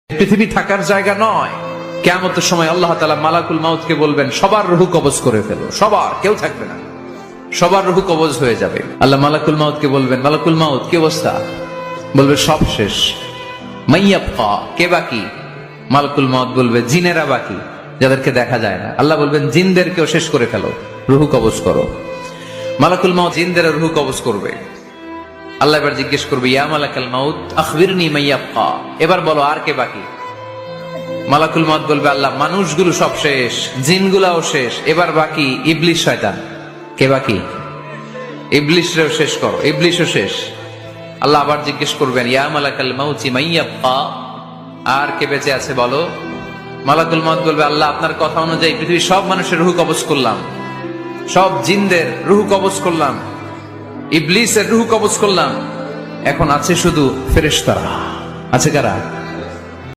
পৃথিবী থাকার জায়গা নয়। কিয়ামতের সময় আল্লাহ তাআলা মালাকুল মাউতকে বলবেন, সবার রূহ কবজ করে ফেলো, সবার, কেউ থাকবে না, সবার রূহ কবজ হয়ে যাবে। আল্লাহ মালাকুল মাউতকে বলবেন, মালাকুল মাউত কি অবস্থা? বলবে সব শেষ। মাইয়াবকা, কে বাকি? মালাকুল মাউত বলবে জিনেরা বাকি, যাদেরকে দেখা যায় না। আল্লাহ বলবেন জিনদেরকেও শেষ করে ফেলো, রূহ কবজ করো। মালাকুল মাউত জিনদের রূহ কবজ করবে। আল্লাহ এবার জিজ্ঞেস করবে, ইয়া মালাকাল মাউত আখবিরনি মাইয়াবকা, এবার বলো আর কে বাকি? মালাকুল মাউত বলবে, আল্লাহ মানুষগুলো সব শেষ, জিনগুলাও শেষ, এবার বাকি ইবলিশ শয়তান। কে বাকি? ইবলিশরেও শেষ করো, ইবলিশও শেষ। আল্লাহ আবার জিজ্ঞেস করবেন, ইয়া মালাকাল মাউতি মাইয়াবকা, আর কে বেঁচে আছে বলো? মালাকুল মাউত বলবে, আল্লাহ আপনার কথা অনুযায়ী পৃথিবীর সব মানুষের রূহ কবজ করলাম, সব জিনদের রূহ কবজ করলাম, ইবলিসের রূহ কবজ করলাম, এখন আছে শুধু ফেরেশতারা। আছে কারা?